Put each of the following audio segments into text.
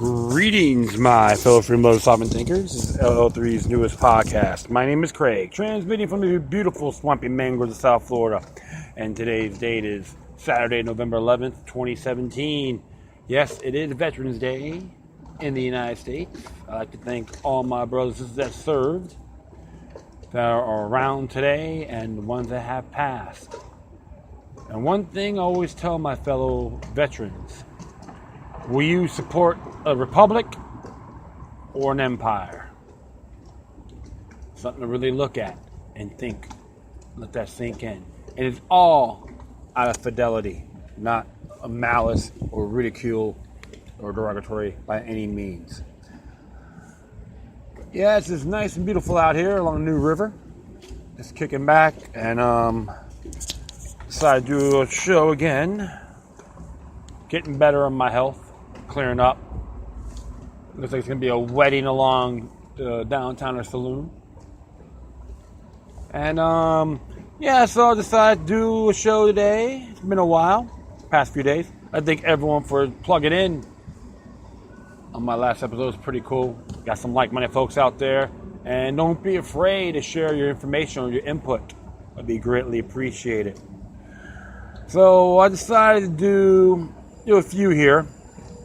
Greetings, my fellow freedom sovereign thinkers. This is LL3's newest podcast. My name is Craig, transmitting from the beautiful swampy mangroves of South Florida. And today's date is Saturday, November 11th, 2017. Yes, it is Veterans Day in the United States. I'd like to thank all my brothers that served, that are around today, and the ones that have passed. And one thing I always tell my fellow veterans: will you support a republic or an empire? Something to really look at and think. Let that sink in. And it's all out of fidelity, not a malice or ridicule or derogatory by any means. Yeah, it's just nice and beautiful out here along the New River. Just kicking back and decided to do a show again. Getting better on my health, clearing up. Looks like it's going to be a wedding along the downtown saloon. And so I decided to do a show today. It's been a while, past few days. I thank everyone for plugging in on my last episode. It was pretty cool. Got some like-minded folks out there. And don't be afraid to share your information or your input. It'd be greatly appreciated. So I decided to do a few here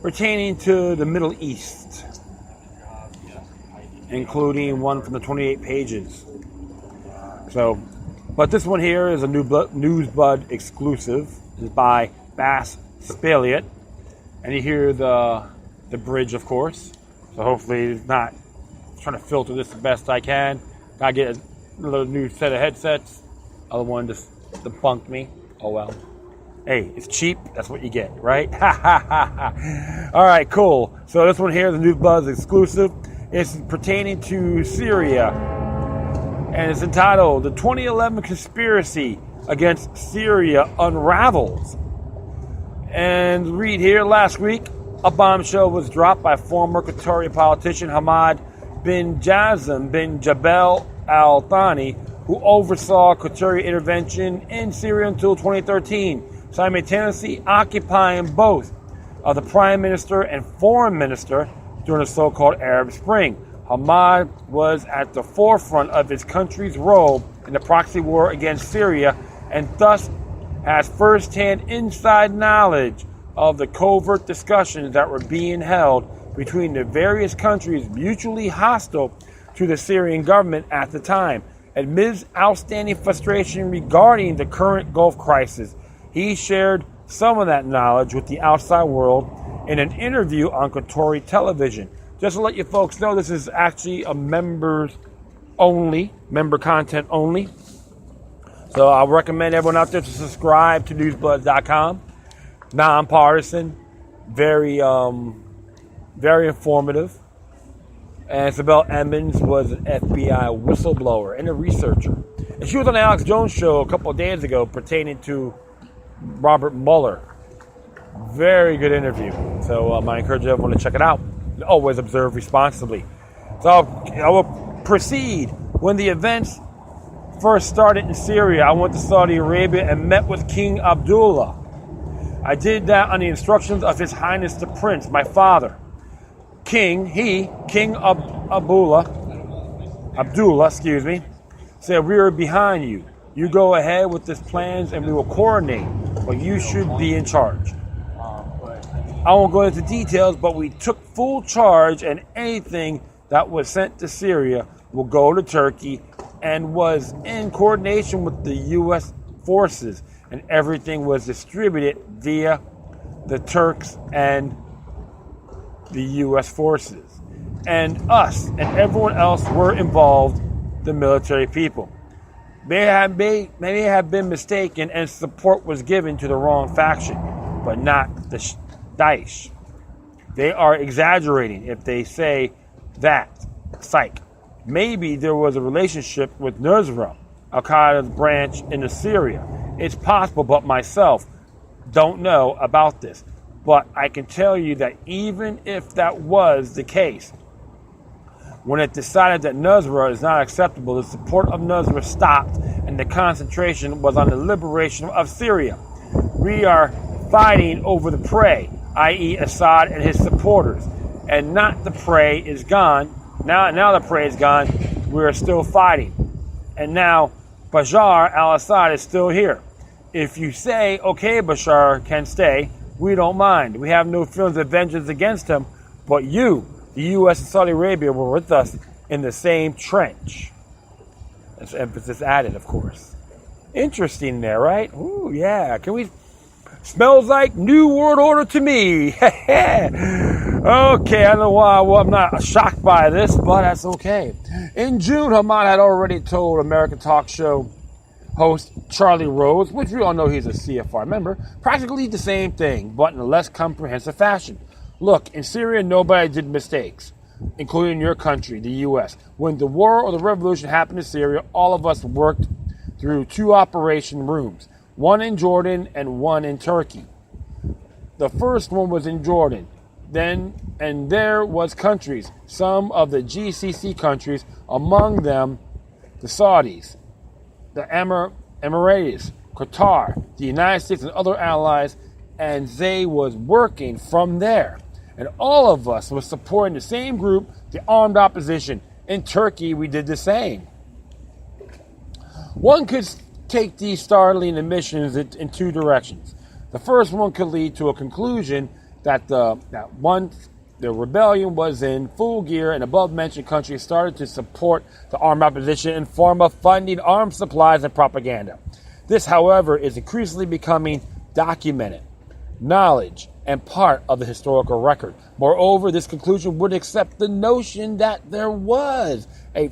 pertaining to the Middle East, including one from the 28 pages. But this one here is a Newsbud exclusive. It's by Bass Spaliot, and you hear the bridge, of course. So hopefully it's not trying to filter this the best I can. Gotta get a little new set of headsets. Other one just debunked me. Oh well. Hey, it's cheap. That's what you get, right? All right, cool. So this one here is a Newsbuzz exclusive. It's pertaining to Syria, and it's entitled "The 2011 Conspiracy Against Syria Unravels." And read here: last week, a bombshell was dropped by former Qatari politician Hamad bin Jassim bin Jabal Al Thani, who oversaw Qatari intervention in Syria until 2013. Simultaneously occupying both the Prime Minister and Foreign Minister during the so-called Arab Spring. Hamad was at the forefront of his country's role in the proxy war against Syria, and thus has first-hand inside knowledge of the covert discussions that were being held between the various countries mutually hostile to the Syrian government at the time. Amidst outstanding frustration regarding the current Gulf crisis, he shared some of that knowledge with the outside world in an interview on Qatari television. Just to let you folks know, this is actually a member content only. So I recommend everyone out there to subscribe to newsbuzz.com. Nonpartisan, very informative. And Isabel Emmons was an FBI whistleblower and a researcher. And she was on the Alex Jones show a couple of days ago pertaining to Robert Mueller. Very good interview. So I encourage everyone to check it out. And always observe responsibly. So I will proceed. When the events first started in Syria, I went to Saudi Arabia and met with King Abdullah. I did that on the instructions of His Highness the Prince, my father. King Abdullah, said, "We are behind you. You go ahead with these plans and we will coordinate, but you should be in charge." I won't go into details, but we took full charge, and anything that was sent to Syria will go to Turkey, and was in coordination with the U.S. forces, and everything was distributed via the Turks and the U.S. forces. And us and everyone else were involved, the military people. May have been mistaken, and support was given to the wrong faction, but not the Daesh. They are exaggerating if they say that. Psych. Maybe there was a relationship with Nusra, Al-Qaeda's branch in Syria. It's possible, but myself don't know about this. But I can tell you that even if that was the case, when it decided that Nusra is not acceptable, the support of Nusra stopped, and the concentration was on the liberation of Syria. We are fighting over the prey, i.e. Assad and his supporters. and not the prey is gone. Now the prey is gone. We're still fighting. And now Bashar al-Assad is still here. If you say, okay, Bashar can stay, we don't mind. We have no feelings of vengeance against him, but you, the U.S. and Saudi Arabia, were with us in the same trench. That's emphasis added, of course. Interesting there, right? Ooh, yeah. Smells like New World Order to me. Okay, I don't know why I'm not shocked by this, but that's okay. In June, Hammad had already told American talk show host Charlie Rose, which we all know he's a CFR member, practically the same thing, but in a less comprehensive fashion. Look, in Syria, nobody did mistakes, including your country, the U.S. When the war or the revolution happened in Syria, all of us worked through 2 operation rooms, one in Jordan and one in Turkey. The first one was in Jordan. And there was countries, some of the GCC countries, among them the Saudis, the Emirates, Qatar, the United States, and other allies, and they was working from there. And all of us was supporting the same group, the armed opposition. In Turkey, we did the same. One could take these startling admissions in 2 directions. The first one could lead to a conclusion that once the rebellion was in full gear and above-mentioned countries started to support the armed opposition in form of funding, arms supplies, and propaganda. This, however, is increasingly becoming documented knowledge and part of the historical record. Moreover, this conclusion would accept the notion that there was a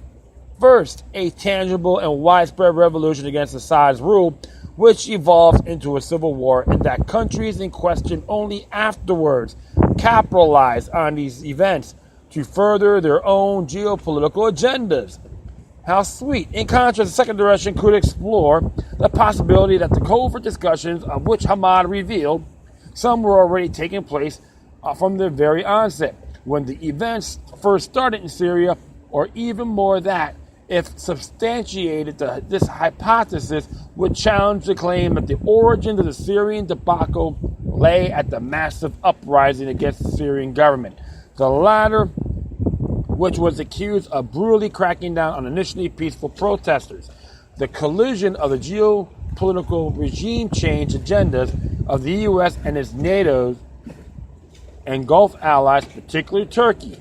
tangible and widespread revolution against Assad's rule, which evolved into a civil war, and that countries in question only afterwards capitalized on these events to further their own geopolitical agendas. How sweet. In contrast, the second direction could explore the possibility that the covert discussions of which Hammad revealed some were already taking place from the very onset, when the events first started in Syria, or even more that, if substantiated, this hypothesis would challenge the claim that the origins of the Syrian debacle lay at the massive uprising against the Syrian government. The latter, which was accused of brutally cracking down on initially peaceful protesters. The collision of the geopolitical regime change agendas of the U.S. and its NATO and Gulf allies, particularly Turkey,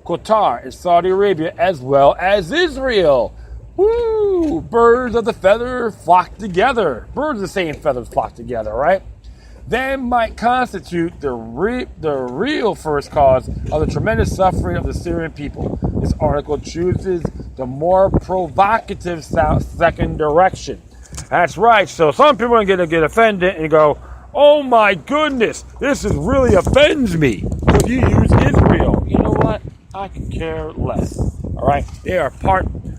Qatar, and Saudi Arabia, as well as Israel. Woo! Birds of the feather flock together. Birds of the same feathers flock together, right? Then might constitute the real first cause of the tremendous suffering of the Syrian people. This article chooses the more provocative second direction. That's right. So some people are going to get offended and go, oh my goodness, this really offends me. Because you use Israel. You know what? I can care less. All right? They are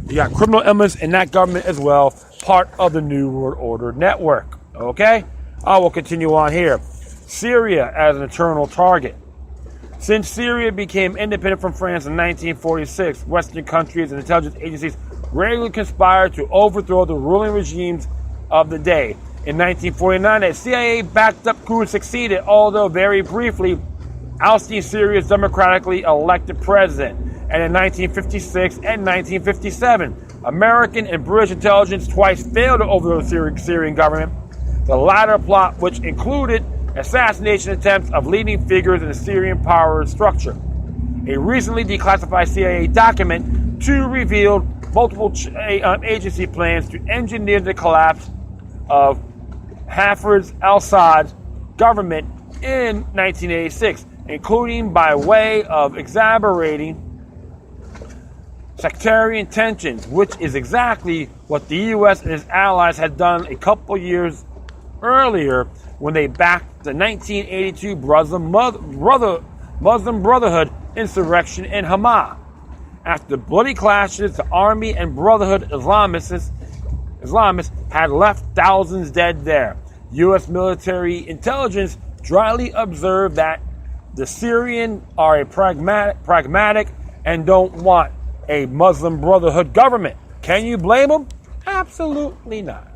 you got criminal elements in that government as well, part of the New World Order network. Okay? I will continue on here. Syria as an eternal target. Since Syria became independent from France in 1946, Western countries and intelligence agencies regularly conspired to overthrow the ruling regimes of the day. In 1949, a CIA-backed up coup succeeded, although very briefly, ousting Syria's democratically elected president. And in 1956 and 1957, American and British intelligence twice failed to overthrow the Syrian government. The latter plot, which included assassination attempts of leading figures in the Syrian power structure. A recently declassified CIA document, too, revealed multiple agency plans to engineer the collapse of Hafez al-Assad's government in 1986, including by way of exacerbating sectarian tensions, which is exactly what the U.S. and its allies had done a couple years earlier when they backed the 1982 Muslim Brotherhood insurrection in Hama. After bloody clashes, the army and Brotherhood Islamists had left thousands dead there. U.S. military intelligence dryly observed that the Syrians are pragmatic and don't want a Muslim Brotherhood government. Can you blame them? Absolutely not.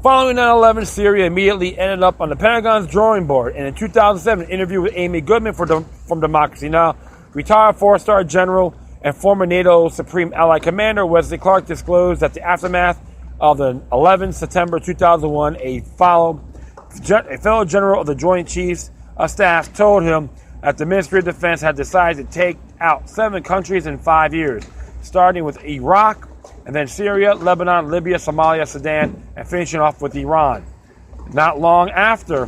Following 9/11, Syria immediately ended up on the Pentagon's drawing board. And in 2007, an interview with Amy Goodman for from democracy. Now, retired four-star general and former NATO Supreme Allied Commander Wesley Clark disclosed that the aftermath of the 11th September 2001, a fellow general of the Joint Chiefs of Staff told him that the Ministry of Defense had decided to take out 7 countries in 5 years, starting with Iraq, and then Syria, Lebanon, Libya, Somalia, Sudan, and finishing off with Iran. Not long after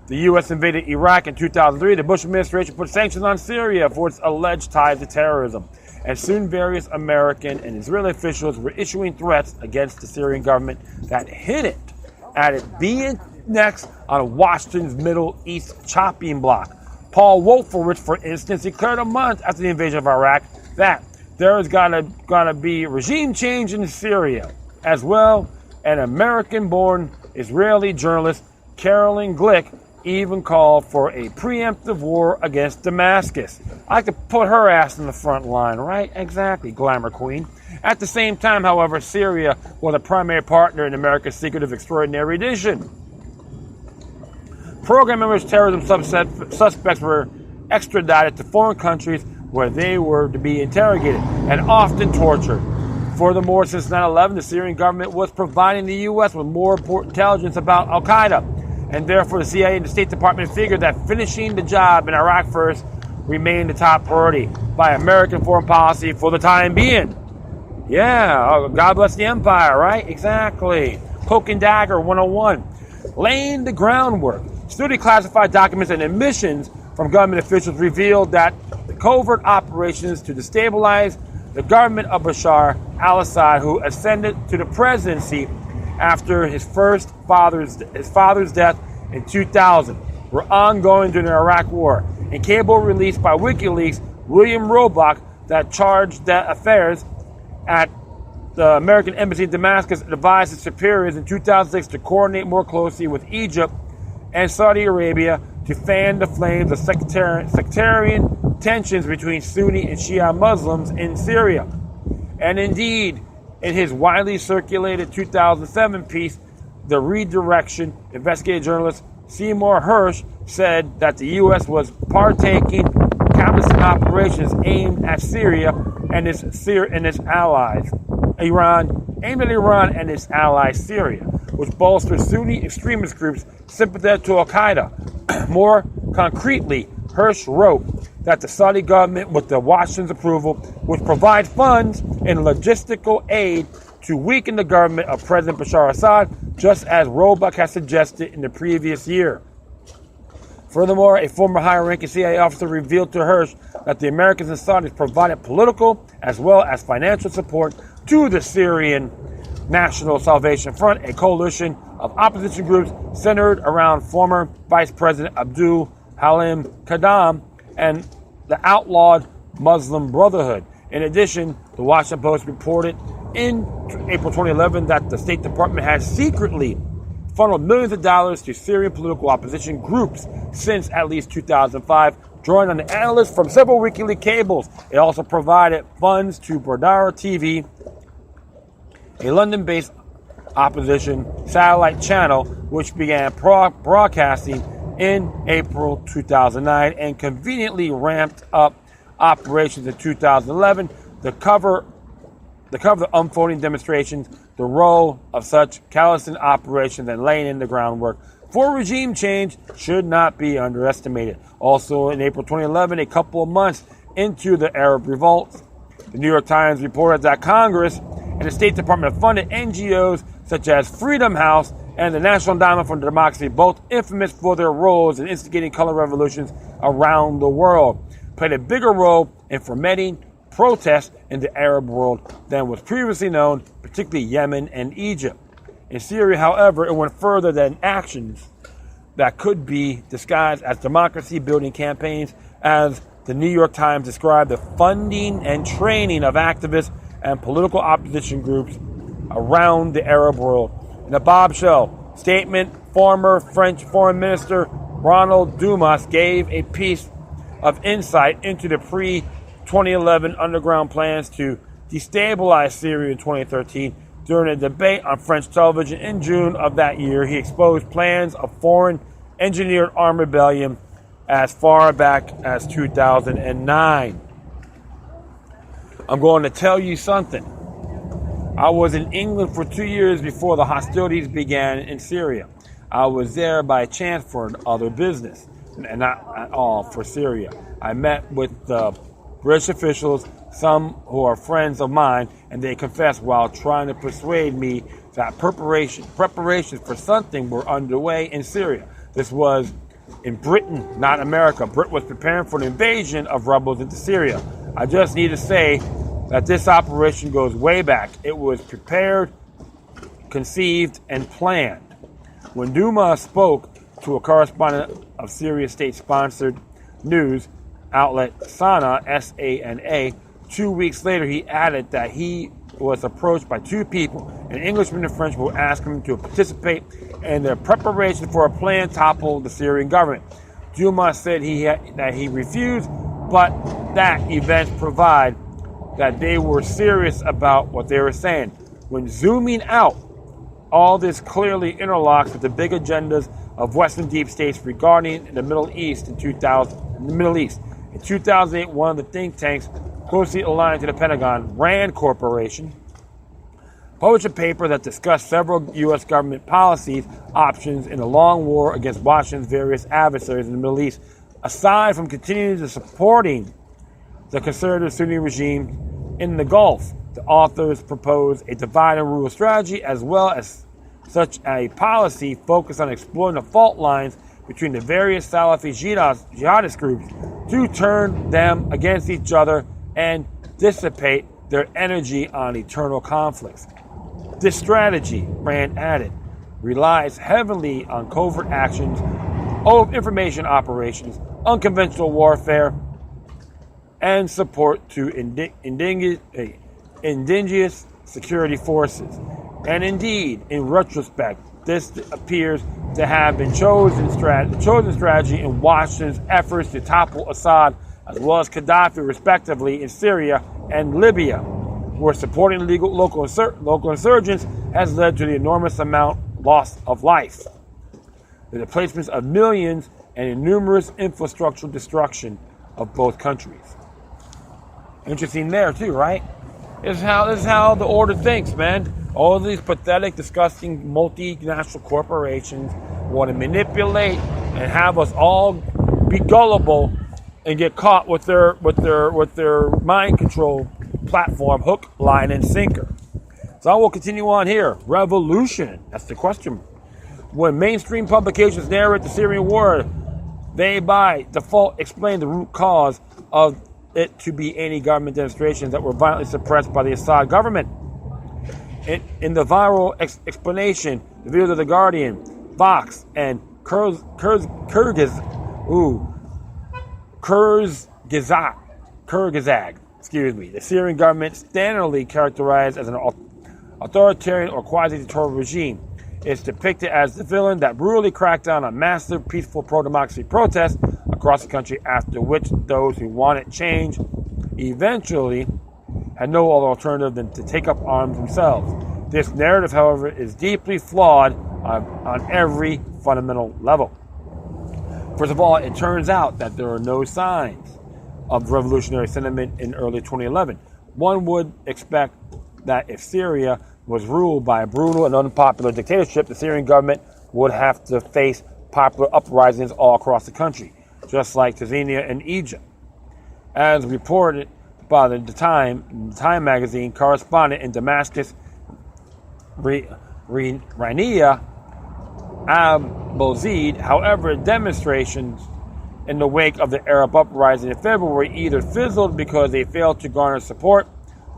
the U.S. invaded Iraq in 2003, the Bush administration put sanctions on Syria for its alleged ties to terrorism. And soon various American and Israeli officials were issuing threats against the Syrian government that hinted at it being next on Washington's Middle East chopping block. Paul Wolfowitz, for instance, declared a month after the invasion of Iraq that there is gonna be regime change in Syria. As well, an American-born Israeli journalist, Carolyn Glick, even called for a preemptive war against Damascus. I could put her ass in the front line, right? Exactly, glamour queen. At the same time, however, Syria was a primary partner in America's secretive extraordinary edition program in which terrorism suspects were extradited to foreign countries where they were to be interrogated and often tortured. Furthermore, since 9/11, the Syrian government was providing the U.S. with more intelligence about al-Qaeda, and therefore the CIA and the State Department figured that finishing the job in Iraq first remained the top priority by American foreign policy for the time being. Yeah, God bless the empire, right? Exactly. Cloak and Dagger 101. Laying the groundwork. Study classified documents and admissions from government officials revealed that the covert operations to destabilize the government of Bashar al-Assad, who ascended to the presidency after his father's death in 2000, were ongoing during the Iraq War. In cable released by WikiLeaks, William Roebuck, that charged the affairs at the American Embassy in Damascus, advised its superiors in 2006 to coordinate more closely with Egypt and Saudi Arabia to fan the flames of sectarian tensions between Sunni and Shia Muslims in Syria. And indeed, in his widely circulated 2007 piece, The Redirection, investigative journalist Seymour Hersh said that the U.S. was partaking counter operations aimed at Syria and its allies. Aimed at Iran and its ally Syria, which bolsters Sunni extremist groups sympathetic to al-Qaeda. More concretely, Hersh wrote that the Saudi government, with the Washington's approval, would provide funds and logistical aid to weaken the government of President Bashar al-Assad, just as Roebuck had suggested in the previous year. Furthermore, a former high-ranking CIA officer revealed to Hersh that the Americans and Saudis provided political as well as financial support to the Syrian National Salvation Front, a coalition of opposition groups centered around former Vice President Abdul Halim Qadam and the outlawed Muslim Brotherhood. In addition, the Washington Post reported in April 2011 that the State Department has secretly funneled millions of dollars to Syrian political opposition groups since at least 2005, drawing on the analysts from several WikiLeaks cables. It also provided funds to Bordara TV, a London-based opposition satellite channel, which began broadcasting in April 2009 and conveniently ramped up operations in 2011 to cover the unfolding demonstrations, the role of such clandestine operations and laying in the groundwork for regime change should not be underestimated. Also in April 2011, a couple of months into the Arab revolts, the New York Times reported that Congress and the State Department funded NGOs such as Freedom House and the National Endowment for Democracy, both infamous for their roles in instigating color revolutions around the world, played a bigger role in fomenting protests in the Arab world than was previously known, particularly Yemen and Egypt. In Syria, however, it went further than actions that could be disguised as democracy-building campaigns, as the New York Times described the funding and training of activists and political opposition groups around the Arab world. In a bombshell statement, former French Foreign Minister Ronald Dumas gave a piece of insight into the pre-2011 underground plans to destabilize Syria in 2013. During a debate on French television in June of that year, he exposed plans of foreign engineered armed rebellion as far back as 2009. I'm going to tell you something. I was in England for 2 years before the hostilities began in Syria. I was there by chance for other business, and not at all for Syria. I met with the British officials, some who are friends of mine, and they confessed while trying to persuade me that preparations for something were underway in Syria. This was in Britain, not America. Britain was preparing for an invasion of rebels into Syria. I just need to say that this operation goes way back. It was prepared, conceived, and planned. When Duma spoke to a correspondent of Syria state-sponsored news outlet Sana, S-A-N-A, 2 weeks later he added that he was approached by two people, an Englishman and a Frenchman, who asked him to participate in their preparation for a plan to topple the Syrian government. Duma said that he refused, but that events provide that they were serious about what they were saying. When zooming out, all this clearly interlocks with the big agendas of Western deep states regarding the Middle East. In 2008, one of the think tanks closely aligned to the Pentagon, RAND Corporation, published a paper that discussed several U.S. government policies options in the long war against Washington's various adversaries in the Middle East. Aside from continuing to supporting the conservative Sunni regime in the Gulf, the authors propose a divide and rule strategy, as well as such a policy focused on exploring the fault lines between the various Salafi jihadist groups to turn them against each other and dissipate their energy on eternal conflicts. This strategy, Rand added, relies heavily on covert actions, information operations, unconventional warfare, and support to indigenous security forces. And indeed, in retrospect, this appears to have been chosen strategy in Washington's efforts to topple Assad as well as Gaddafi, respectively, in Syria and Libya, where supporting local insurgents has led to the enormous loss of life, the displacements of millions, and numerous infrastructural destruction of both countries. Interesting there too, right? This is how the order thinks, man. All of these pathetic, disgusting multinational corporations want to manipulate and have us all be gullible and get caught with their mind control platform, hook, line, and sinker. So I will continue on here. Revolution. That's the question. When mainstream publications narrate the Syrian war, they by default explain the root cause of it to be anti-government demonstrations that were violently suppressed by the Assad government. In the viral explanation, the videos of The Guardian, Vox, and Kyrgyzag, the Syrian government, standardly characterized as an authoritarian or quasi-dictatorial regime, is depicted as the villain that brutally cracked down on massive, peaceful pro-democracy protests across the country, after which those who wanted change eventually had no other alternative than to take up arms themselves. This narrative, however, is deeply flawed on every fundamental level. First of all, it turns out that there are no signs of revolutionary sentiment in early 2011. One would expect that if Syria was ruled by a brutal and unpopular dictatorship, the Syrian government would have to face popular uprisings all across the country, just like Tanzania and Egypt. As reported by the Time magazine correspondent in Damascus, Rania Abozid, however, demonstrations in the wake of the Arab uprising in February either fizzled because they failed to garner support,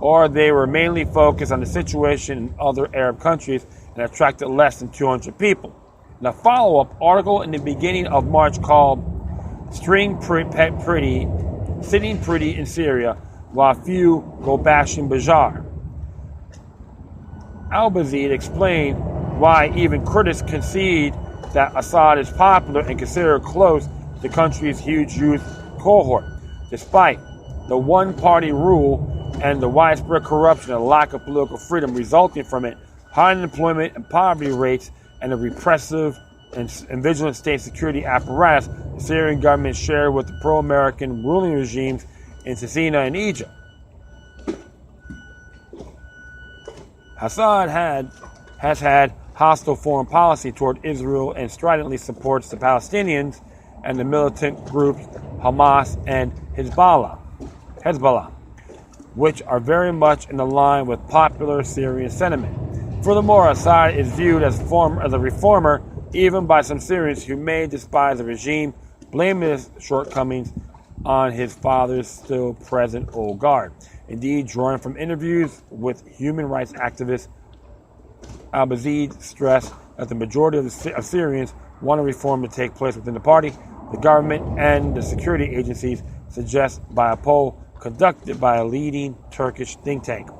or they were mainly focused on the situation in other Arab countries and attracted less than 200 people. In a follow-up article in the beginning of March called Sitting Pretty in Syria While Few Go Bashing Bazaar, Al-Bazid explained why even critics concede that Assad is popular and considered close to the country's huge youth cohort, despite the one-party rule and the widespread corruption and lack of political freedom resulting from it, high unemployment and poverty rates, and a repressive and vigilant state security apparatus the Syrian government shared with the pro-American ruling regimes in Tunisia and Egypt. Assad has had hostile foreign policy toward Israel and stridently supports the Palestinians and the militant groups Hamas and Hezbollah, which are very much in line with popular Syrian sentiment. Furthermore, Assad is viewed as a reformer even by some Syrians who may despise the regime, blaming his shortcomings on his father's still present old guard. Indeed, drawing from interviews with human rights activist Al-Bazid stressed that the majority of Syrians want a reform to take place within the party, the government, and the security agencies, suggest by a poll conducted by a leading Turkish think tank.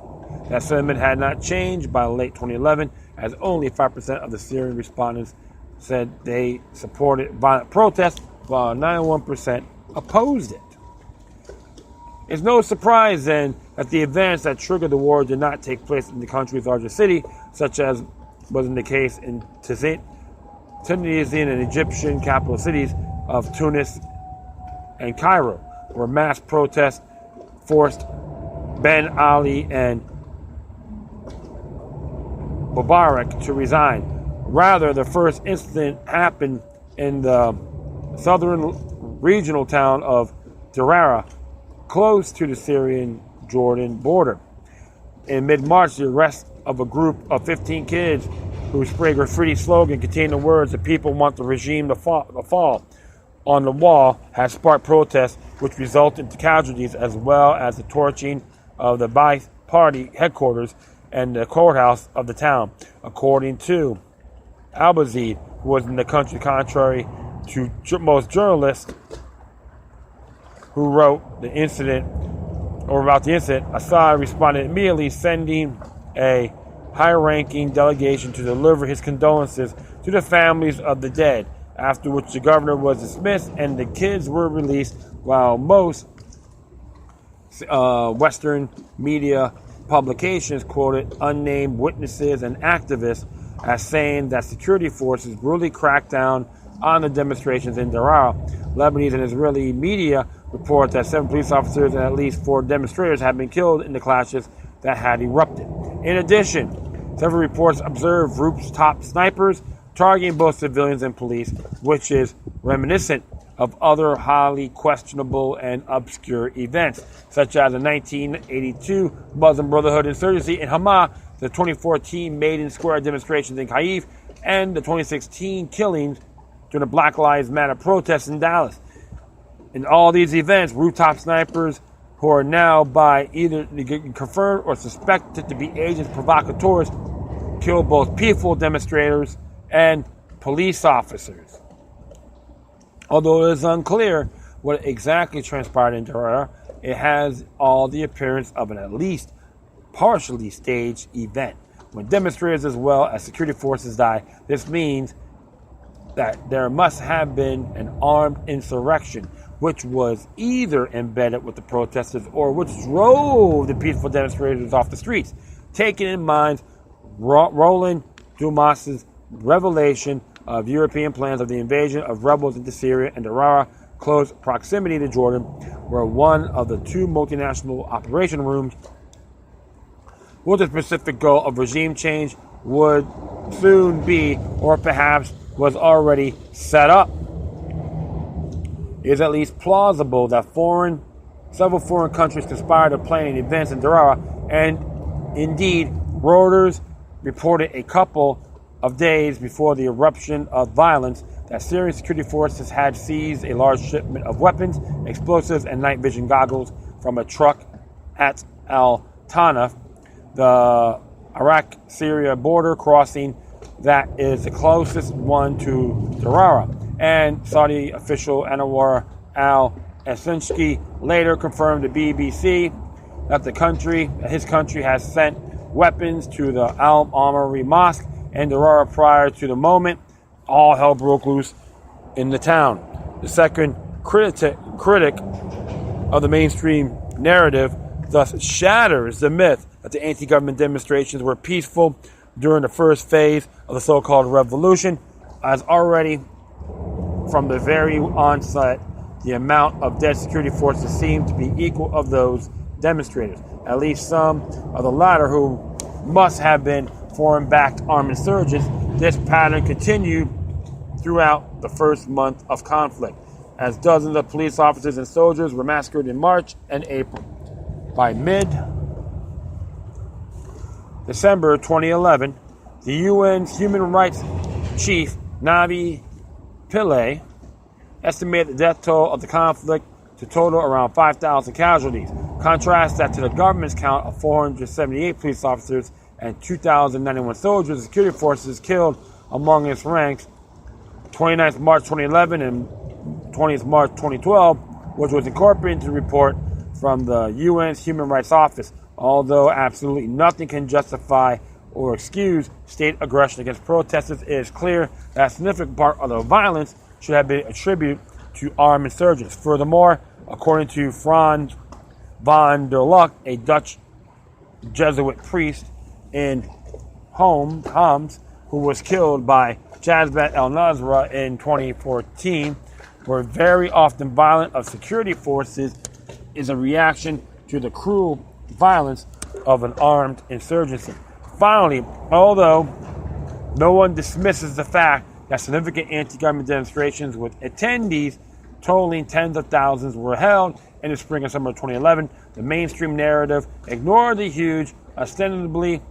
That sentiment had not changed by late 2011, as only 5% of the Syrian respondents said they supported violent protests, while 91% opposed it. It's no surprise, then, that the events that triggered the war did not take place in the country's largest city, such as was the case in Tunisian and Egyptian capital cities of Tunis and Cairo, where mass protests forced Ben Ali and Mubarak to resign. Rather, the first incident happened in the southern regional town of Darara, close to the Syrian-Jordan border. In mid-March, the arrest of a group of 15 kids who sprayed graffiti slogan containing the words "The people want the regime to fall" on the wall has sparked protests, which resulted in casualties as well as the torching of the Ba'ath Party headquarters and the courthouse of the town, according to Al-Bazid, who was in the country, contrary to most journalists who wrote about the incident. Assad responded immediately, sending a high-ranking delegation to deliver his condolences to the families of the dead, after which the governor was dismissed and the kids were released, while most Western media publications quoted unnamed witnesses and activists as saying that security forces brutally cracked down on the demonstrations in Daraa. Lebanese and Israeli media report that 7 police officers and at least 4 demonstrators had been killed in the clashes that had erupted. In addition, several reports observed rooftop snipers targeting both civilians and police, which is reminiscent of other highly questionable and obscure events, such as the 1982 Muslim Brotherhood insurgency in Hama, the 2014 Maiden Square demonstrations in Kyiv, and the 2016 killings during the Black Lives Matter protests in Dallas. In all these events, rooftop snipers who are now by either confirmed or suspected to be agents provocateurs killed both peaceful demonstrators and police officers. Although it is unclear what exactly transpired in Daraa, it has all the appearance of an at least partially staged event. When demonstrators as well as security forces die, this means that there must have been an armed insurrection which was either embedded with the protesters or which drove the peaceful demonstrators off the streets, taking in mind Roland Dumas's revelation of European plans of the invasion of rebels into Syria and Daraa, close proximity to Jordan, where one of the 2 multinational operation rooms with the specific goal of regime change would soon be, or perhaps was already set up. It is at least plausible that several foreign countries conspired to plan events in Daraa, and indeed, Reuters reported a couple of days before the eruption of violence that Syrian security forces had seized a large shipment of weapons, explosives, and night vision goggles from a truck at Al-Tanaf, the Iraq-Syria border crossing that is the closest one to Daraa. And Saudi official Anwar al-Essensky later confirmed to BBC that his country has sent weapons to the Al-Amari Mosque and Daraa prior to the moment all hell broke loose in the town. The second critic of the mainstream narrative thus shatters the myth that the anti-government demonstrations were peaceful during the first phase of the so-called revolution. as already from the very onset, the amount of dead security forces seemed to be equal of those demonstrators, at least some of the latter who must have been foreign-backed armed insurgents. This pattern continued throughout the first month of conflict, as dozens of police officers and soldiers were massacred in March and April. By mid-December 2011, the UN's human rights chief, Navi Pillay, estimated the death toll of the conflict to total around 5,000 casualties. Contrast that to the government's count of 478 police officers and 2,091 soldiers and security forces killed among its ranks 29th March 2011 and 20th March 2012, which was incorporated into the report from the UN's Human Rights Office. Although absolutely nothing can justify or excuse state aggression against protesters, it is clear that a significant part of the violence should have been attributed to armed insurgents. Furthermore, according to Frans van der Luck, a Dutch Jesuit priest in Homs, who was killed by Jabhat al-Nusra in 2014, were very often violent of security forces is a reaction to the cruel violence of an armed insurgency. Finally, although no one dismisses the fact that significant anti-government demonstrations with attendees totaling tens of thousands were held in the spring and summer of 2011, the mainstream narrative ignored the huge, ostensibly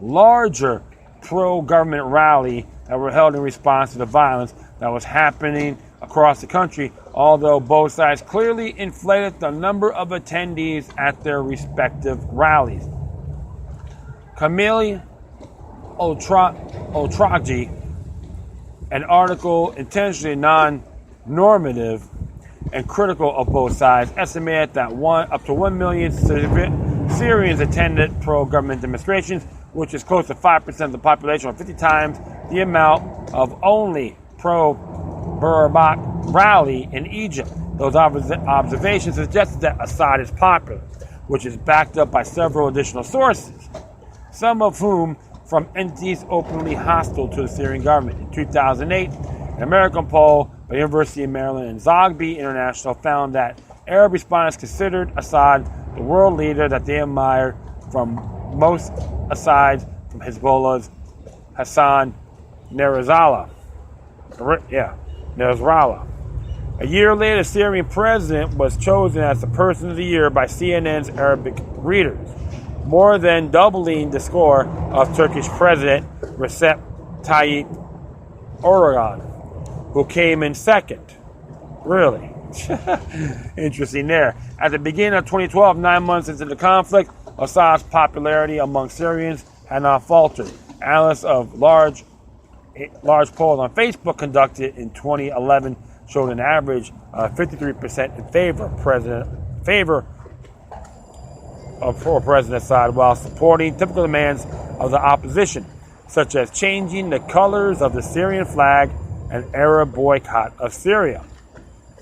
larger pro-government rally that were held in response to the violence that was happening across the country, although both sides clearly inflated the number of attendees at their respective rallies. Camille Otragi, an article intentionally non-normative and critical of both sides, estimated that up to 1 million Syrians attended pro-government demonstrations, which is close to 5% of the population, or 50 times the amount of only pro-Barabat rally in Egypt. Those observations suggested that Assad is popular, which is backed up by several additional sources, some of whom from entities openly hostile to the Syrian government. In 2008, an American poll by the University of Maryland and Zogby International found that Arab respondents considered Assad the world leader that they admired from most aside from Hezbollah's Hassan Nasrallah. A year later, the Syrian president was chosen as the Person of the Year by CNN's Arabic readers, more than doubling the score of Turkish President Recep Tayyip Erdogan, who came in second. Really? Interesting there. At the beginning of 2012, 9 months into the conflict, Assad's popularity among Syrians had not faltered. Analysts of large polls on Facebook conducted in 2011 showed an average of 53% in favor of President Assad, while supporting typical demands of the opposition, such as changing the colors of the Syrian flag and Arab boycott of Syria,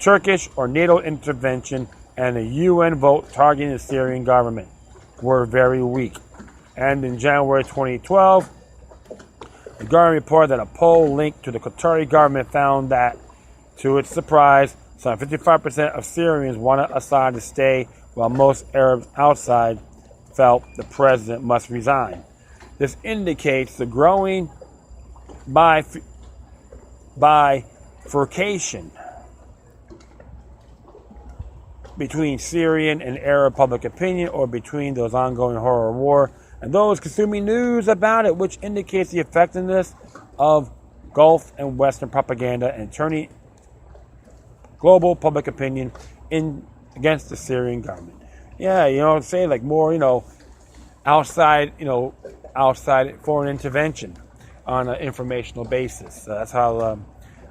Turkish or NATO intervention, and a UN vote targeting the Syrian government, were very weak. And in January 2012, the government reported that a poll linked to the Qatari government found that, to its surprise, some 55% of Syrians wanted Assad to stay, while most Arabs outside felt the president must resign. This indicates the growing bifurcation between Syrian and Arab public opinion, or between those ongoing horror war and those consuming news about it, which indicates the effectiveness of Gulf and Western propaganda and turning global public opinion in against the Syrian government. Yeah, say like more, outside foreign intervention on an informational basis. That's how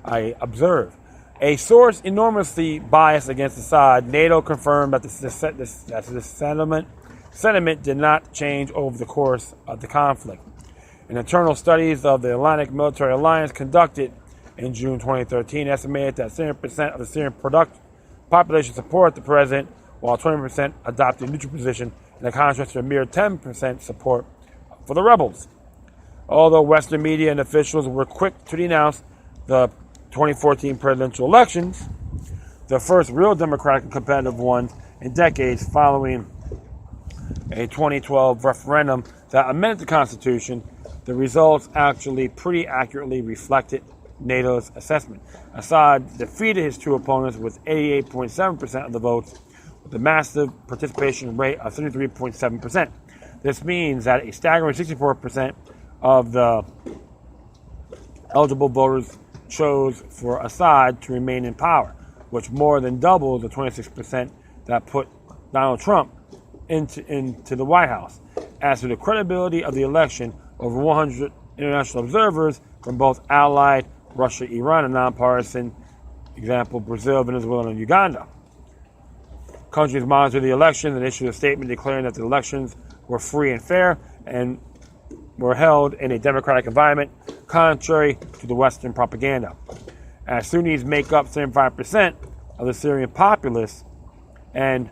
I observe. A source enormously biased against Assad, NATO confirmed that the sentiment did not change over the course of the conflict. An internal studies of the Atlantic Military Alliance conducted in June 2013 estimated that 70% of the Syrian population support the president, while 20% adopted a neutral position, in contrast to a mere 10% support for the rebels. Although Western media and officials were quick to denounce the 2014 presidential elections, the first real democratic and competitive ones in decades following a 2012 referendum that amended the Constitution. The results actually pretty accurately reflected NATO's assessment. Assad defeated his two opponents with 88.7% of the votes, with a massive participation rate of 73.7%. This means that a staggering 64% of the eligible voters chose for Assad to remain in power, which more than doubles the 26% that put Donald Trump into the White House. As to the credibility of the election, over 100 international observers from both allied Russia, Iran, and nonpartisan, example, Brazil, Venezuela, and Uganda. Countries monitored the elections and issued a statement declaring that the elections were free and fair and were held in a democratic environment, contrary to the Western propaganda. As Sunnis make up 75% of the Syrian populace and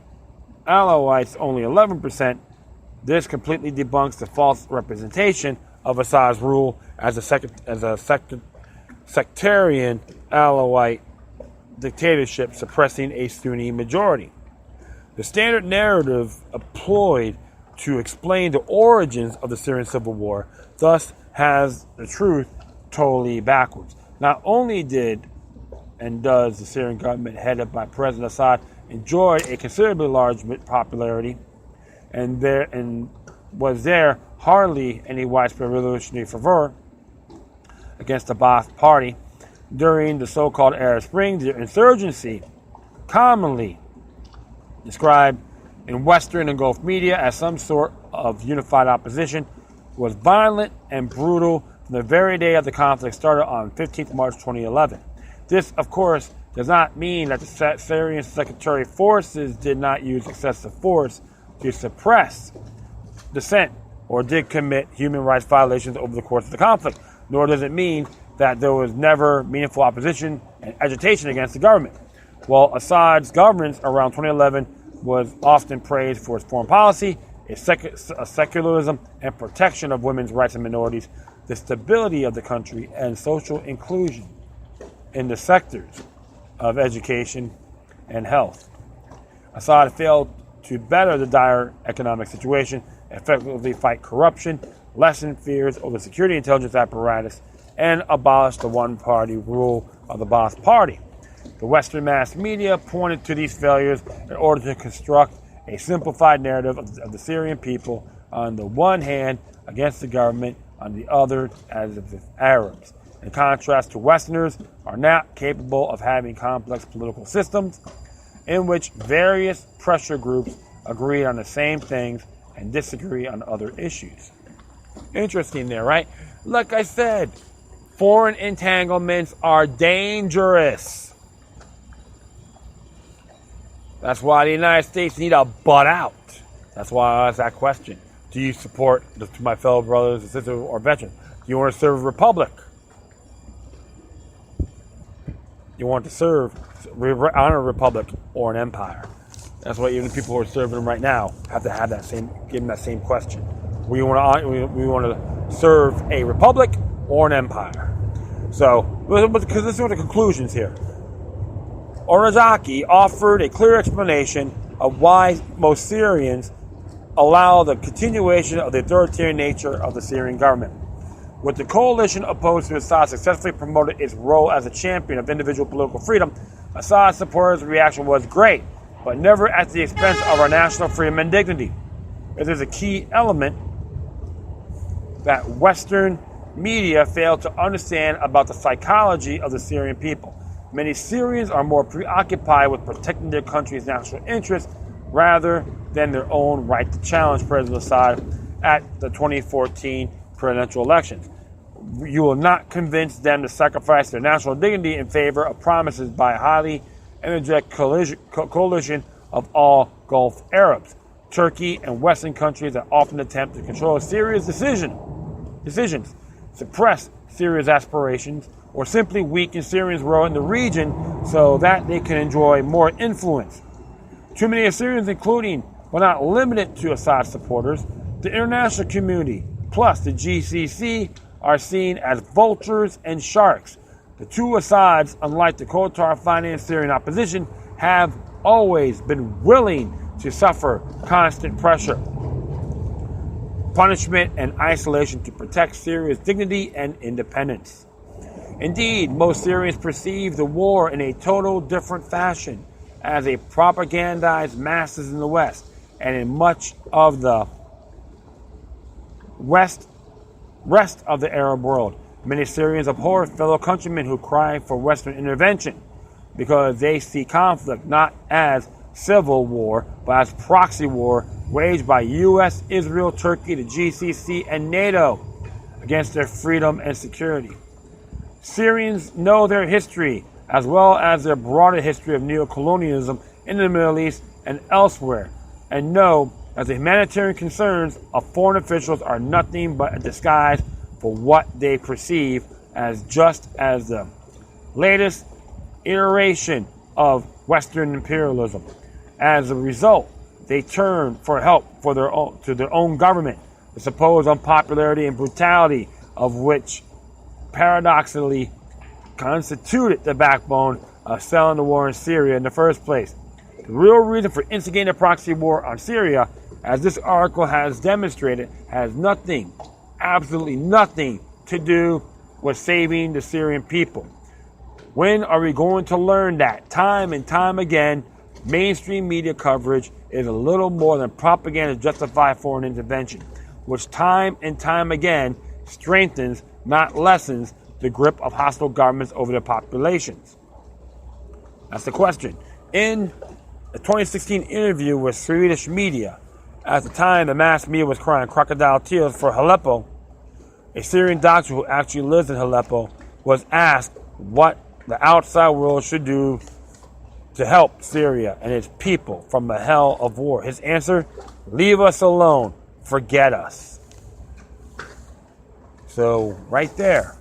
Alawites only 11%, this completely debunks the false representation of Assad's rule as a sectarian Alawite dictatorship suppressing a Sunni majority. The standard narrative employed to explain the origins of the Syrian civil war thus has the truth totally backwards. Not only did and does the Syrian government headed by President Assad enjoy a considerably large popularity, and was there hardly any widespread revolutionary fervor against the Ba'ath Party during the so-called Arab Spring. The insurgency, commonly described in Western and Gulf media as some sort of unified opposition, was violent and brutal from the very day of the conflict started on 15th March 2011. This, of course, does not mean that the Syrian sectarian forces did not use excessive force to suppress dissent or did commit human rights violations over the course of the conflict, nor does it mean that there was never meaningful opposition and agitation against the government. While Assad's governance around 2011 was often praised for its foreign policy, its secularism, and protection of women's rights and minorities, the stability of the country, and social inclusion in the sectors of education and health. Assad failed to better the dire economic situation, effectively fight corruption, lessen fears over the security intelligence apparatus, and abolish the one-party rule of the Ba'ath Party. The Western mass media pointed to these failures in order to construct a simplified narrative of the Syrian people on the one hand against the government, on the other as if Arabs. In contrast to Westerners are not capable of having complex political systems in which various pressure groups agree on the same things and disagree on other issues. Interesting there, right? Like I said, foreign entanglements are dangerous. That's why the United States need to butt out. That's why I asked that question. Do you support my fellow brothers and sisters or veterans? Do you want to serve a republic? You want to serve on a republic or an empire? That's why even people who are serving them right now have to have give them that same question. We want to serve a republic or an empire. So, because this is one of the conclusions here. Orazaki offered a clear explanation of why most Syrians allow the continuation of the authoritarian nature of the Syrian government. With the coalition opposed to Assad successfully promoted its role as a champion of individual political freedom, Assad's supporters' reaction was great, but never at the expense of our national freedom and dignity. This is a key element that Western media fail to understand about the psychology of the Syrian people. Many Syrians are more preoccupied with protecting their country's national interests rather than their own right to challenge President Assad at the 2014 presidential elections. You will not convince them to sacrifice their national dignity in favor of promises by a highly energetic coalition of all Gulf Arabs, Turkey, and Western countries that often attempt to control Syria's decisions, suppress Syria's aspirations, or simply weaken Syrians' role in the region so that they can enjoy more influence. Too many Syrians, including but not limited to Assad supporters, the international community, plus the GCC, are seen as vultures and sharks, The two Assads, unlike the Qatar-financed Syrian opposition, have always been willing to suffer constant pressure, punishment, and isolation to protect Syria's dignity and independence. Indeed, most Syrians perceive the war in a total different fashion, as they propagandize masses in the West and in much of the rest of the Arab world. Many Syrians abhor fellow countrymen who cry for Western intervention because they see conflict not as civil war, but as proxy war waged by U.S., Israel, Turkey, the GCC, and NATO against their freedom and security. Syrians know their history as well as their broader history of neocolonialism in the Middle East and elsewhere, and know that the humanitarian concerns of foreign officials are nothing but a disguise for what they perceive as just as the latest iteration of Western imperialism. As a result, they turn for help to their own government, the supposed unpopularity and brutality of which paradoxically constituted the backbone of selling the war in Syria in the first place. The real reason for instigating a proxy war on Syria, as this article has demonstrated, has nothing, absolutely nothing, to do with saving the Syrian people. When are we going to learn that? Time and time again, mainstream media coverage is a little more than propaganda to justify foreign intervention, which time and time again strengthens, not lessens, the grip of hostile governments over their populations. That's the question. In a 2016 interview with Swedish media, at the time the mass media was crying crocodile tears for Aleppo, a Syrian doctor who actually lives in Aleppo was asked what the outside world should do to help Syria and its people from the hell of war. His answer: leave us alone, forget us. So right there,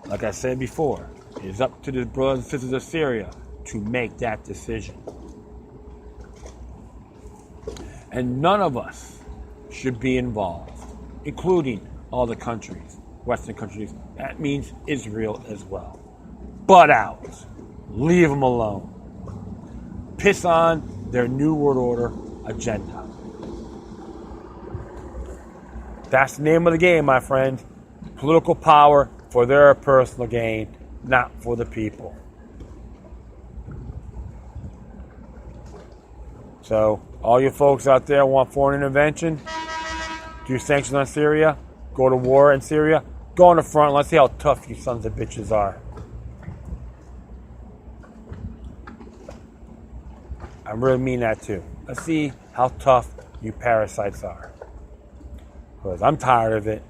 like I said before, it is up to the brothers and sisters of Syria to make that decision. And none of us should be involved, including all the countries, Western countries. That means Israel as well. Butt out. Leave them alone. Piss on their New World Order agenda. That's the name of the game, my friend. Political power for their personal gain, not for the people. So, all you folks out there want foreign intervention, do sanctions on Syria, go to war in Syria, go on the front. Let's see how tough you sons of bitches are. I really mean that too. Let's see how tough you parasites are. Because I'm tired of it,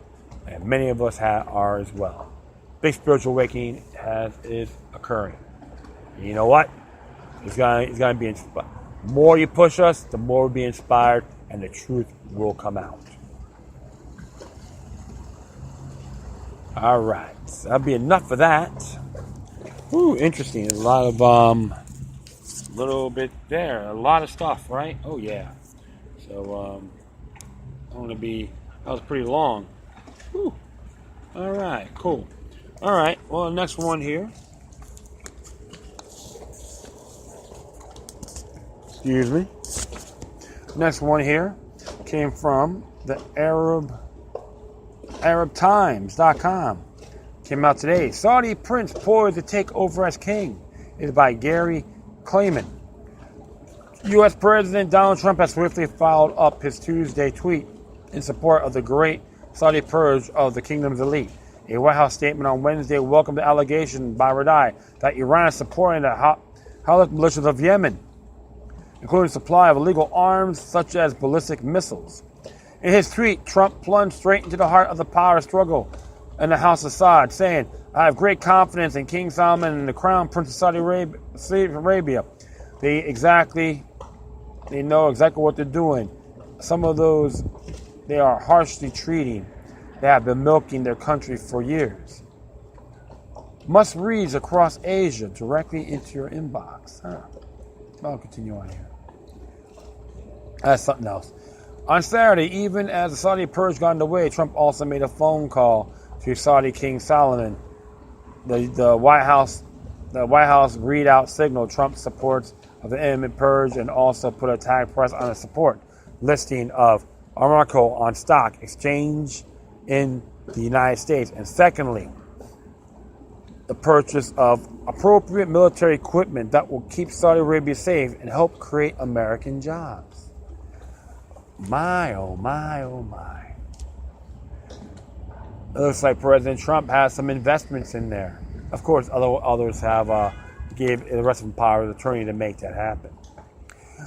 and many of us are as well. Big spiritual awakening is occurring. And you know what? It's gonna be inspired. The more you push us, the more we'll be inspired, and the truth will come out. All right, so that'll be enough of that. Ooh, interesting. A lot of little bit there, a lot of stuff, right? Oh yeah. So that was pretty long. Whew. All right, cool. All right, well, the next one here. Excuse me. Next one here came from the ArabTimes.com. Came out today. Saudi prince poised to take over as king. It's by Gary Clayman. U.S. President Donald Trump has swiftly followed up his Tuesday tweet in support of the great Saudi purge of the kingdom's elite. A White House statement on Wednesday welcomed the allegation by Radai that Iran is supporting the Houthi militias of Yemen, including supply of illegal arms such as ballistic missiles. In his tweet, Trump plunged straight into the heart of the power struggle in the House of Saud, saying, "I have great confidence in King Salman and the Crown Prince of Saudi Arabia. They know exactly what they're doing. Some of those they are harshly treating. They have been milking their country for years." Must reads across Asia directly into your inbox. I'll continue on here. That's something else. On Saturday, even as the Saudi purge got underway, Trump also made a phone call to Saudi King Salman the White House readout signaled Trump's supports of the imminent purge and also put a tag price on the support listing of Aramco on stock exchange in the United States. And secondly, the purchase of appropriate military equipment that will keep Saudi Arabia safe and help create American jobs. My, oh my, oh my. It looks like President Trump has some investments in there. Of course, others have gave the rest of them power of attorney to make that happen.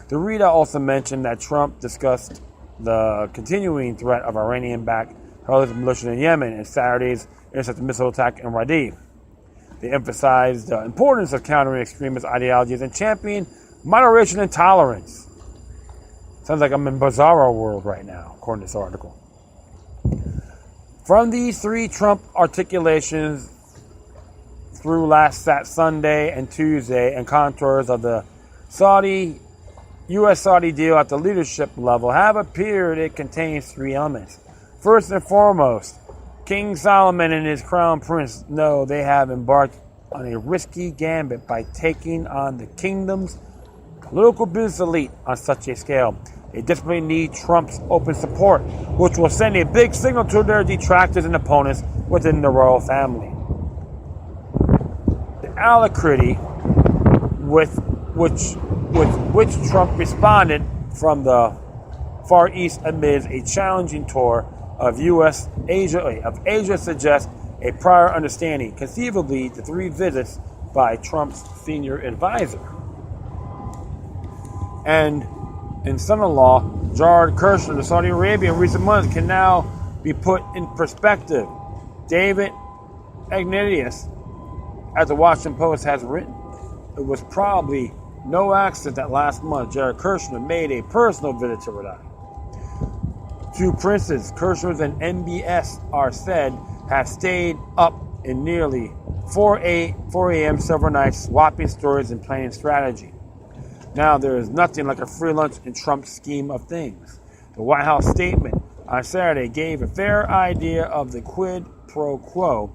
The readout also mentioned that Trump discussed the continuing threat of Iranian-backed terrorist militia in Yemen and Saturday's intercepted missile attack in Radi. They emphasized the importance of countering extremist ideologies and championing moderation and tolerance. Sounds like I'm in bizarro world right now, according to this article. From these three Trump articulations through last Sunday and Tuesday and contours of the U.S.-Saudi deal at the leadership level have appeared. It contains three elements. First and foremost, King Solomon and his crown prince know they have embarked on a risky gambit by taking on the kingdom's political business elite on such a scale. They desperately need Trump's open support, which will send a big signal to their detractors and opponents within the royal family. The alacrity with which Trump responded from the Far East amidst a challenging tour of Asia suggests a prior understanding, conceivably the three visits by Trump's senior advisor. And in son-in-law, Jared Kushner to Saudi Arabia in recent months can now be put in perspective. David Ignatius, as the Washington Post has written, it was probably no accident that last month Jared Kushner made a personal visit to Riyadh. Two princes, Kushner and MBS, are said have stayed up in nearly 4 a.m. several nights, swapping stories and planning strategy. Now, there is nothing like a free lunch in Trump's scheme of things. The White House statement on Saturday gave a fair idea of the quid pro quo.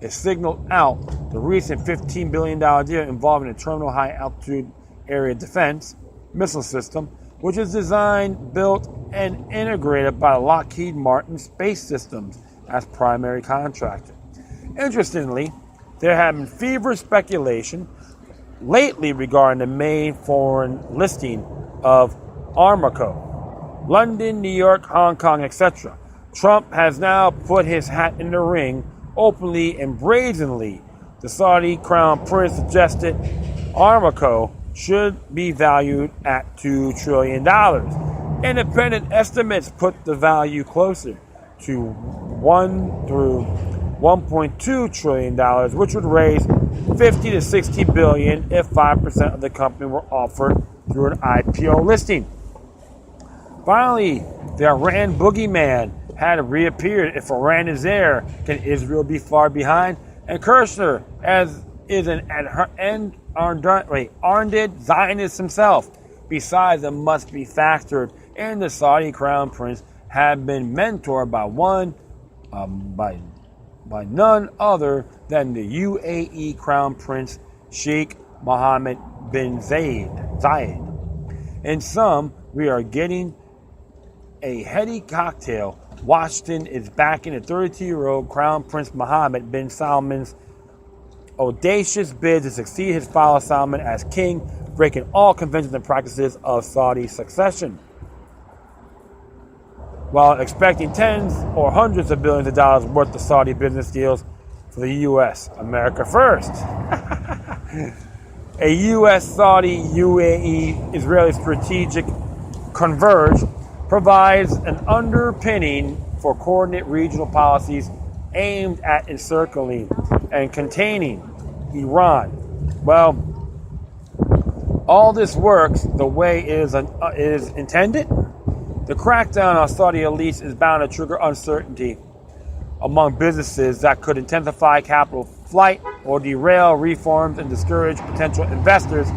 It signaled out the recent $15 billion deal involving a terminal high-altitude area defense missile system, which is designed, built, and integrated by Lockheed Martin Space Systems as primary contractor. Interestingly, there have been feverish speculation lately regarding the main foreign listing of Aramco, London, New York, Hong Kong, etc. Trump has now put his hat in the ring openly and brazenly. The Saudi crown prince suggested Aramco should be valued at $2 trillion. Independent estimates put the value closer to $1 through $1.2 trillion, which would raise $50 to $60 billion if 5% of the company were offered through an IPO listing. Finally, the Iran boogeyman had reappeared. If Iran is there, can Israel be far behind? And Kushner, as is an ardent Zionist himself, besides it must be factored in the Saudi crown prince, had been mentored by none other than the UAE crown prince Sheikh Mohammed bin Zayed. In sum, we are getting a heady cocktail. Washington is backing the 32-year-old crown prince Mohammed bin Salman's audacious bid to succeed his father Salman as king, breaking all conventions and practices of Saudi succession, while expecting tens or hundreds of billions of dollars worth of Saudi business deals for the U.S. America first. A U.S., Saudi, UAE, Israeli strategic converge provides an underpinning for coordinated regional policies aimed at encircling and containing Iran. Well, all this works the way it is intended. The crackdown on Saudi elites is bound to trigger uncertainty among businesses that could intensify capital flight or derail reforms and discourage potential investors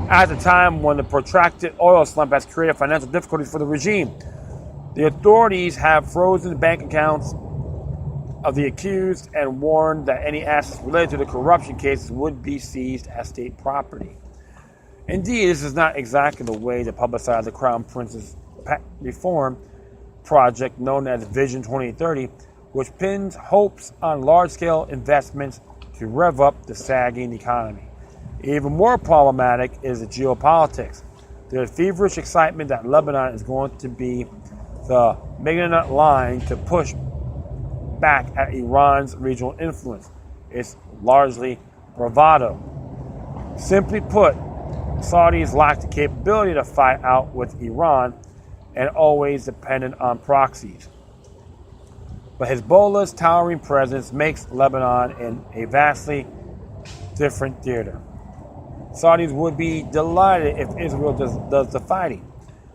at a time when the protracted oil slump has created financial difficulties for the regime. The authorities have frozen bank accounts of the accused and warned that any assets related to the corruption cases would be seized as state property. Indeed, this is not exactly the way to publicize the Crown Prince's reform project known as Vision 2030, which pins hopes on large-scale investments to rev up the sagging economy. Even more problematic is the geopolitics. There's feverish excitement that Lebanon is going to be the magnet line to push back at Iran's regional influence. It's largely bravado. Simply put, Saudis lack the capability to fight out with Iran and always dependent on proxies. But Hezbollah's towering presence makes Lebanon in a vastly different theater. Saudis would be delighted if Israel does the fighting.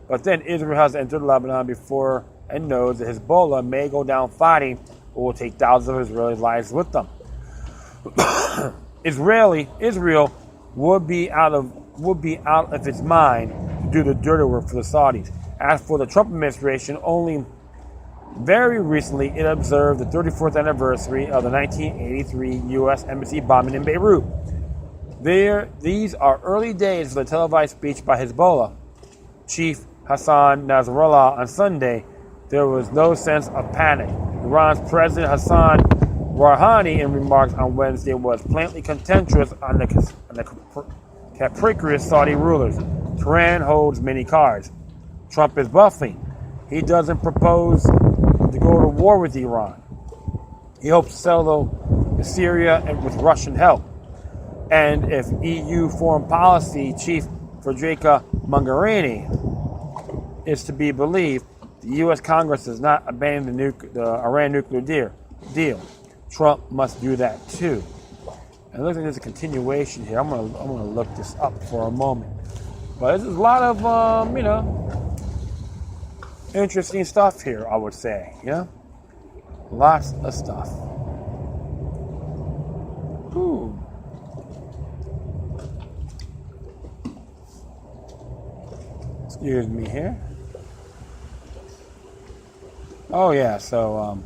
But then Israel has entered Lebanon before and knows that Hezbollah may go down fighting or will take thousands of Israeli lives with them. Israel would be out of its mind to do the dirty work for the Saudis. As for the Trump administration, only very recently it observed the 34th anniversary of the 1983 U.S. Embassy bombing in Beirut. These are early days of the televised speech by Hezbollah chief Hassan Nasrallah on Sunday. There was no sense of panic. Iran's President Hassan Rouhani, in remarks on Wednesday, was plainly contemptuous on the capricious Saudi rulers. Tehran holds many cards. Trump is bluffing. He doesn't propose to go to war with Iran. He hopes to settle Syria and with Russian help. And if EU Foreign Policy Chief Federica Mogherini is to be believed, the U.S. Congress does not abandon the Iran nuclear deal. Trump must do that too. And it looks like there's a continuation here. I'm gonna look this up for a moment. But there's a lot of interesting stuff here, I would say. Lots of stuff. Ooh. Excuse me here. Oh yeah, so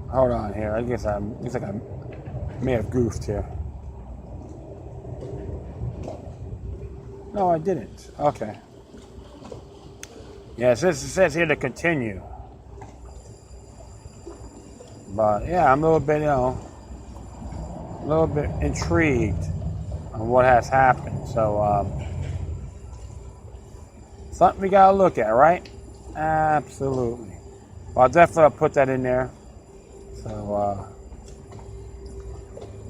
hold on here. Looks like I may have goofed here. No, I didn't. Okay. Yes, this says here to continue. But yeah, I'm a little bit intrigued on what has happened. So something we gotta look at, right? Absolutely. Well, I'll definitely put that in there. So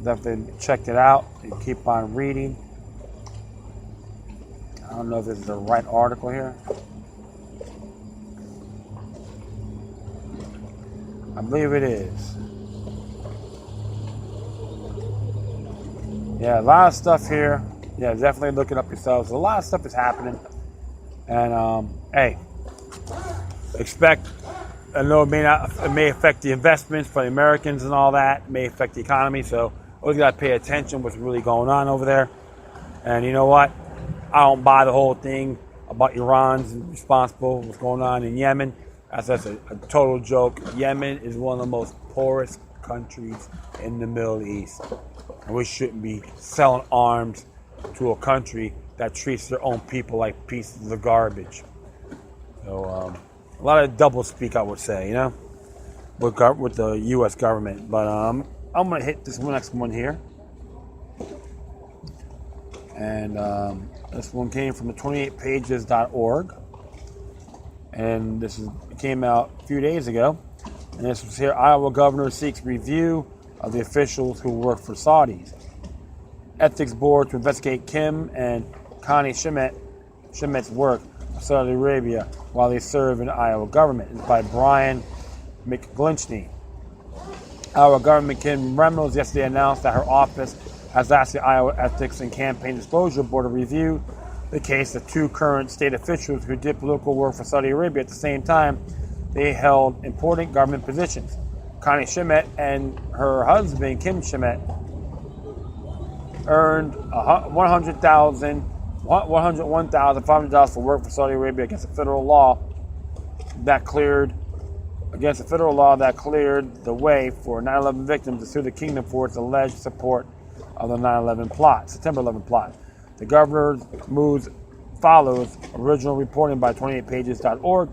definitely check it out and keep on reading. I don't know if this is the right article here. I believe it is. Yeah, a lot of stuff here. Yeah, definitely look it up yourselves. A lot of stuff is happening. And, hey, expect, I know it may affect the investments for the Americans and all that. It may affect the economy. So always got to pay attention what's really going on over there. And you know what? I don't buy the whole thing about Iran's responsible for what's going on in Yemen. That's a total joke. Yemen is one of the most poorest countries in the Middle East. And we shouldn't be selling arms to a country that treats their own people like pieces of garbage. So a lot of double speak, I would say, with the U.S. government. But I'm going to hit this next one here. And this one came from the 28pages.org. And this came out a few days ago. And this was here, Iowa governor seeks review of the officials who work for Saudis. Ethics board to investigate Kim and Connie Shemet's work for Saudi Arabia while they serve in the Iowa government. It's by Brian McGlinchey. Iowa government Kim Reynolds yesterday announced that her office has asked the Iowa Ethics and Campaign Disclosure Board to review the case of two current state officials who did political work for Saudi Arabia at the same time they held important government positions. Connie Shemet and her husband, Kim Shemet, earned $101,500 for work for Saudi Arabia against a federal law that cleared the way for 9/11 victims to sue the kingdom for its alleged support of the September 11 plot. The governor's moves follows original reporting by 28pages.org,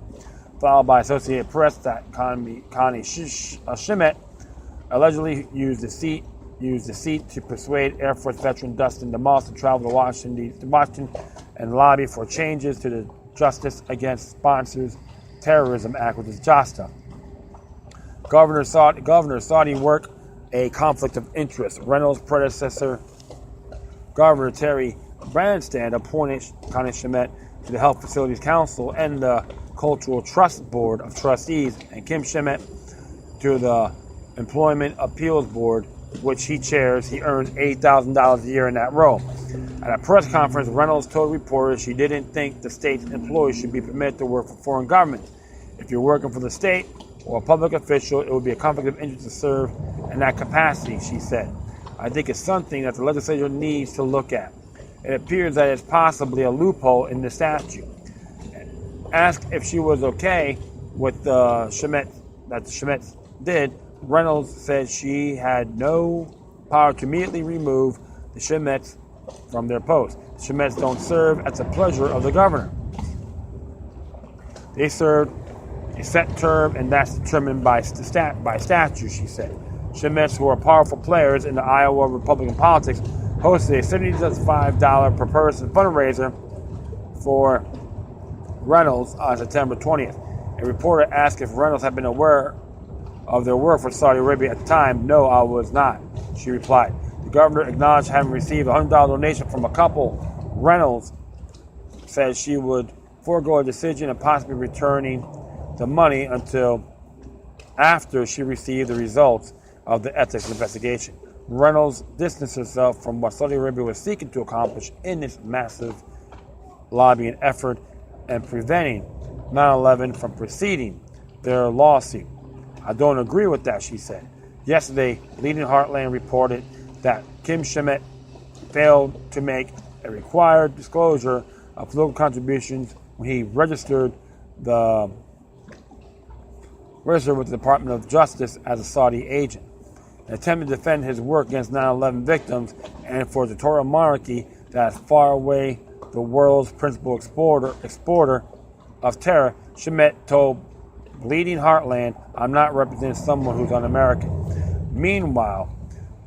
followed by Associated Press that Connie Schmidt allegedly used the seat to persuade Air Force veteran Dustin DeMoss to travel to Washington and lobby for changes to the Justice Against Sponsors Terrorism Act, which is JASTA. Governor Saudi work a conflict of interest. Reynolds' predecessor, Governor Terry Branstad, appointed Connie Schmidt to the Health Facilities Council and the Cultural Trust Board of Trustees, and Kim Schmidt to the Employment Appeals Board, which he chairs. He earns $80,000 a year in that role. At a press conference, Reynolds told reporters she didn't think the state's employees should be permitted to work for foreign governments. If you're working for the state or a public official, it would be a conflict of interest to serve in that capacity, she said. I think it's something that the legislature needs to look at. It appears that it's possibly a loophole in the statute. Asked if she was okay with the Schmidt did, Reynolds said she had no power to immediately remove the Schmidts from their post. The Schmidts don't serve at the pleasure of the governor. They served a set term, and that's determined by statute, she said. Schmidts, who are powerful players in the Iowa Republican politics, hosted a $75 per person fundraiser for Reynolds on September 20th. A reporter asked if Reynolds had been aware of their work for Saudi Arabia at the time. No, I was not, she replied. The governor acknowledged having received a $100 donation from a couple. Reynolds said she would forego a decision and possibly returning the money until after she received the results of the ethics investigation. Reynolds distanced herself from what Saudi Arabia was seeking to accomplish in its massive lobbying effort and preventing 9/11 from preceding their lawsuit. I don't agree with that, she said. Yesterday, Leading Heartland reported that Kim Schmidt failed to make a required disclosure of political contributions when he registered with the Department of Justice as a Saudi agent. An attempt to defend his work against 9/11 victims and for the Torah monarchy that is far away the world's principal exporter of terror, Schmidt told Bleeding Heartland, I'm not representing someone who's un-American. Meanwhile,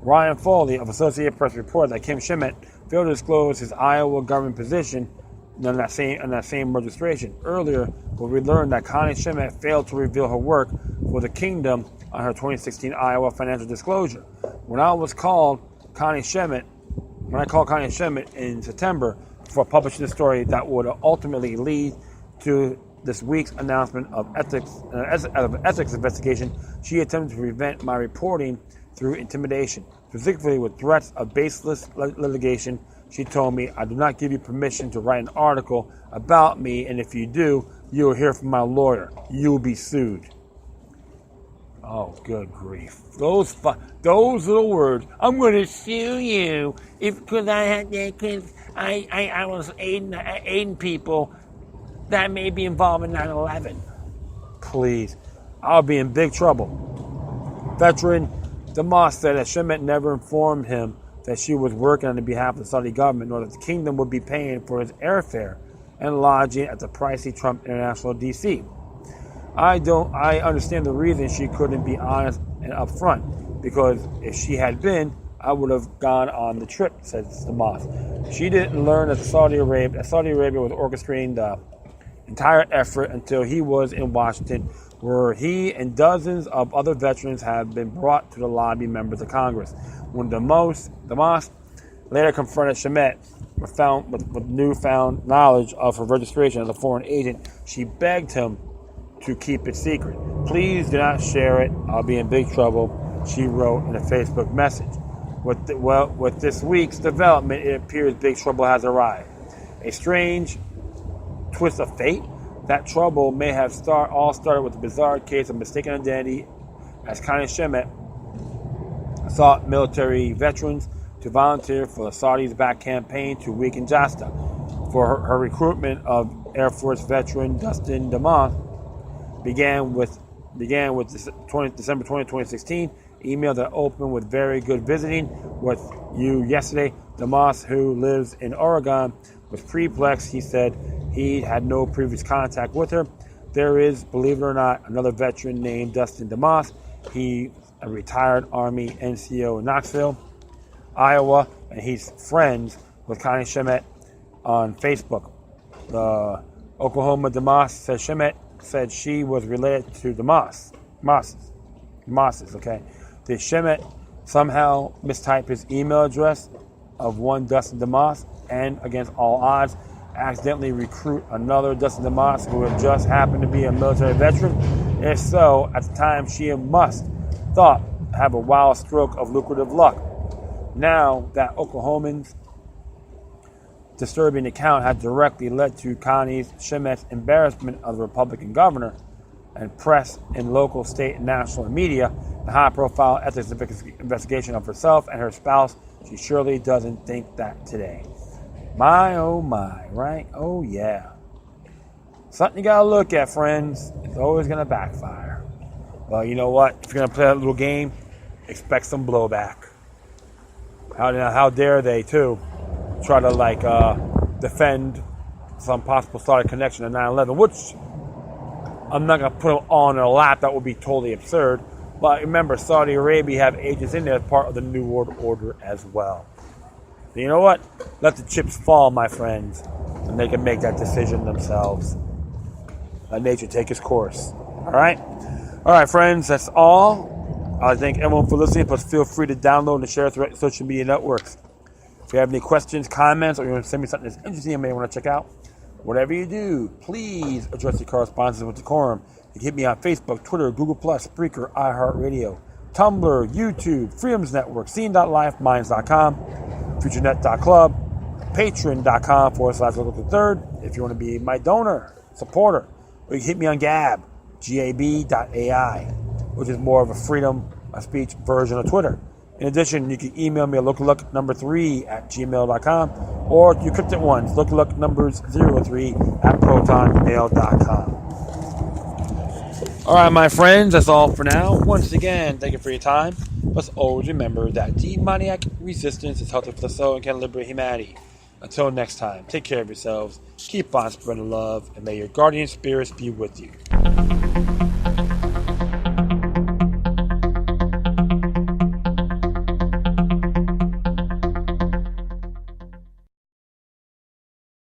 Ryan Foley of Associated Press reported that Kim Schmidt failed to disclose his Iowa government position in that same registration. Earlier, we learned that Connie Schmidt failed to reveal her work for the kingdom on her 2016 Iowa financial disclosure. When I called Connie Schmidt in September for publishing a story that would ultimately lead to this week's announcement of ethics investigation, she attempted to prevent my reporting through intimidation, specifically with threats of baseless litigation. She told me, I do not give you permission to write an article about me, and if you do, you will hear from my lawyer. You will be sued. Oh, good grief. Those little words. I'm going to sue you because I was aiding people that may be involved in 9/11. Please. I'll be in big trouble. Veteran DeMoss said that Schmidt never informed him that she was working on behalf of the Saudi government, nor that the kingdom would be paying for his airfare and lodging at the pricey Trump International DC. I understand the reason she couldn't be honest and upfront, because if she had been, I would have gone on the trip, said DeMoss. She didn't learn that Saudi Arabia was orchestrating the entire effort until he was in Washington, where he and dozens of other veterans have been brought to the lobby members of Congress. When DeMoss later confronted Schmidt with newfound knowledge of her registration as a foreign agent, she begged him to keep it secret. Please do not share it. I'll be in big trouble, she wrote in a Facebook message. With this week's development, it appears big trouble has arrived. A strange twist of fate. That trouble may have all started with a bizarre case of mistaken identity, as Connie Schmidt sought military veterans to volunteer for the Saudis-backed campaign to weaken Jasta. For her recruitment of Air Force veteran Dustin Damas began with December 20, 2016. Email that opened with very good visiting with you yesterday. Damas, who lives in Oregon, was perplexed. He said he had no previous contact with her. There is, believe it or not, another veteran named Dustin Damas. He a retired Army NCO in Knoxville, Iowa, and he's friends with Connie Shemet on Facebook. Oklahoma Damas said Shemet said she was related to the Mosses, okay? Did Shemet somehow mistype his email address of one Dustin Damas and, against all odds, accidentally recruit another Dustin Damas who had just happened to be a military veteran? If so, at the time she must thought have a wild stroke of lucrative luck. Now that Oklahoman's disturbing account had directly led to Connie Shemet's embarrassment of the Republican governor and press in local, state, and national media, the high-profile ethics investigation of herself and her spouse, she surely doesn't think that today. My, oh my, right? Oh yeah. Something you gotta look at, friends. It's always gonna backfire. Well, you know what? If you're gonna play that little game, expect some blowback. How dare they, too, try to, defend some possible Saudi connection to 9/11, which I'm not going to put them on their lap. That would be totally absurd. But remember, Saudi Arabia have agents in there as part of the New World Order as well. So you know what? Let the chips fall, my friends, and they can make that decision themselves. Let nature take its course. All right? All right, friends, that's all. I thank everyone for listening, plus feel free to download and share throughout social media networks. If you have any questions, comments, or you want to send me something that's interesting you may want to check out, whatever you do, please address your correspondence with decorum. You can hit me on Facebook, Twitter, Google+, Spreaker, iHeartRadio, Tumblr, YouTube, Freedoms Network, Scene.life, Minds.com, FutureNet.club, Patreon.com/Local Third if you want to be my donor, supporter. Or you can hit me on Gab, Gab.ai, which is more of a freedom of speech version of Twitter. In addition, you can email me at lookalike3@gmail.com or you cryptic ones, lookalike03@protonmail.com. All right, my friends, that's all for now. Once again, thank you for your time. Let's always remember that demoniac resistance is healthy for the soul and can liberate humanity. Until next time, take care of yourselves, keep on spreading love, and may your guardian spirits be with you.